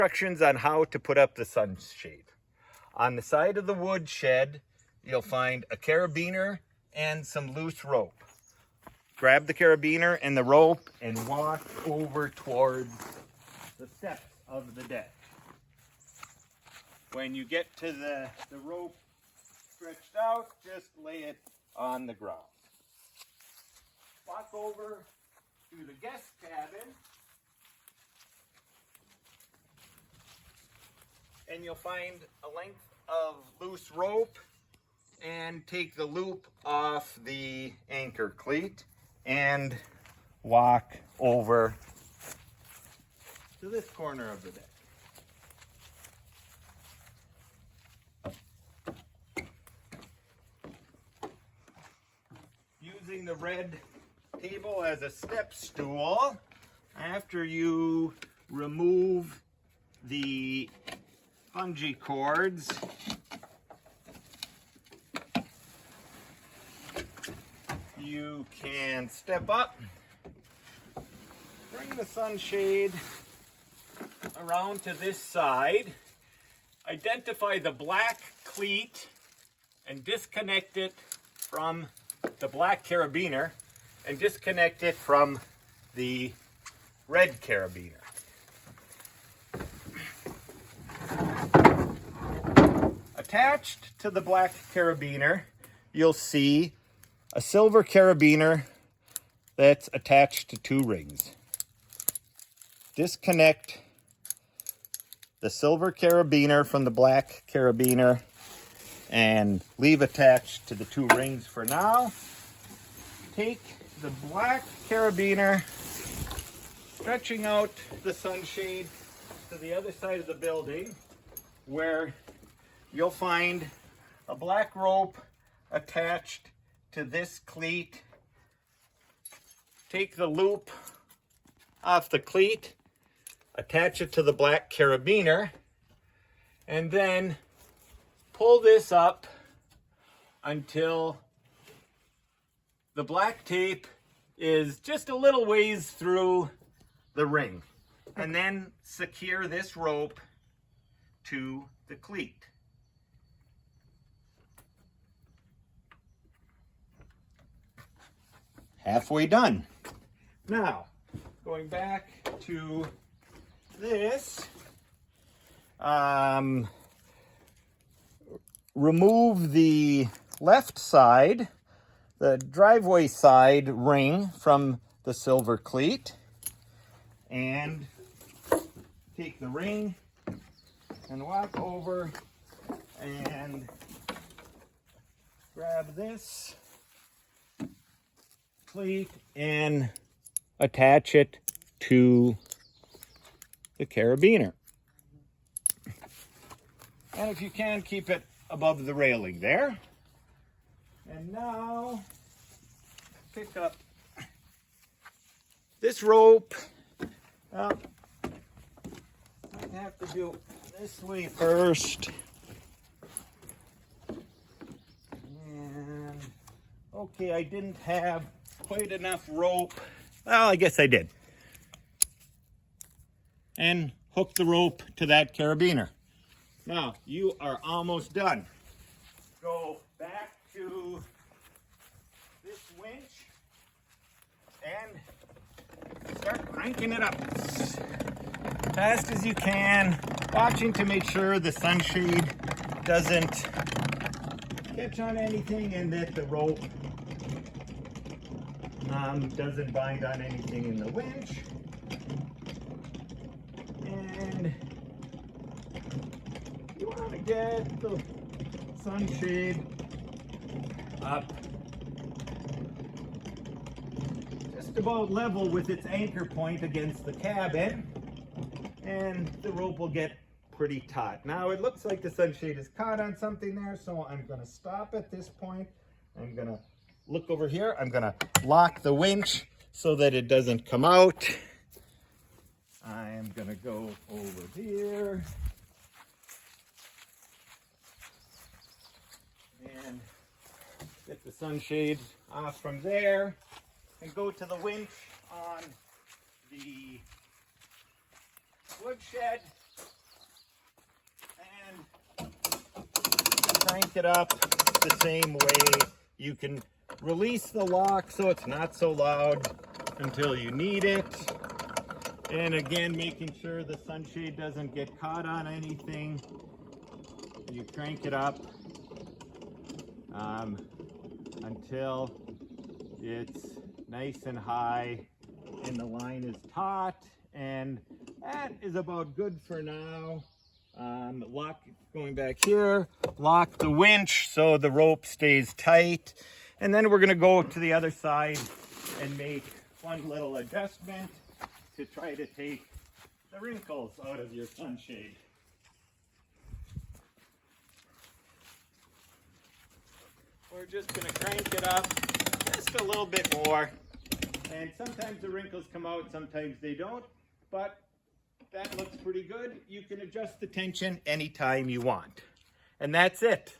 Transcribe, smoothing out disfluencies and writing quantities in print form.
Instructions on how to put up the sunshade. On the side of the wood shed, you'll find a carabiner and some loose rope. Grab the carabiner and the rope and walk over towards the steps of the deck. When you get to the rope stretched out, just lay it on the ground. Walk over to the guest cabin, and you'll find a length of loose rope, and take the loop off the anchor cleat and walk over to this corner of the deck. Using the red table as a step stool, after you remove the bungee cords, you can step up, bring the sunshade around to this side, identify the black cleat and disconnect it from the black carabiner and disconnect it from the red carabiner. Attached to the black carabiner, you'll see a silver carabiner that's attached to two rings. Disconnect the silver carabiner from the black carabiner and leave attached to the two rings for now. Take the black carabiner, stretching out the sunshade to the other side of the building, where you'll find a black rope attached to this cleat. Take the loop off the cleat, attach it to the black carabiner, and then pull this up until the black tape is just a little ways through the ring, and then secure this rope to the cleat. Halfway done. Now, going back to this, remove the left side, the driveway side ring from the silver cleat, and take the ring and walk over and grab this cleat and attach it to the carabiner. And if you can, keep it above the railing there. And now pick up this rope. I have to do it this way first. And okay, I didn't have quite enough rope. Well, I guess I did. And hook the rope to that carabiner. Now, you are almost done. Go back to this winch and start cranking it up as fast as you can, watching to make sure the sunshade doesn't catch on anything and that the rope doesn't bind on anything in the winch. And you want to get the sunshade up just about level with its anchor point against the cabin, and the rope will get pretty taut. Now it looks like the sunshade is caught on something there, so I'm going to stop at this point. I'm going to look over here. I'm going to lock the winch so that it doesn't come out. I am going to go over here and get the sunshade off from there and go to the winch on the woodshed crank it up the same way. You can release the lock so it's not so loud until you need it. And again, making sure the sunshade doesn't get caught on anything. You crank it up until it's nice and high and the line is taut, and that is about good for now. Lock, going back here, lock the winch so the rope stays tight, and then we're going to go to the other side and make one little adjustment to try to take the wrinkles out of your sunshade. We're just going to crank it up just a little bit more, and sometimes the wrinkles come out, sometimes they don't, but that looks pretty good. You can adjust the tension anytime you want. And that's it.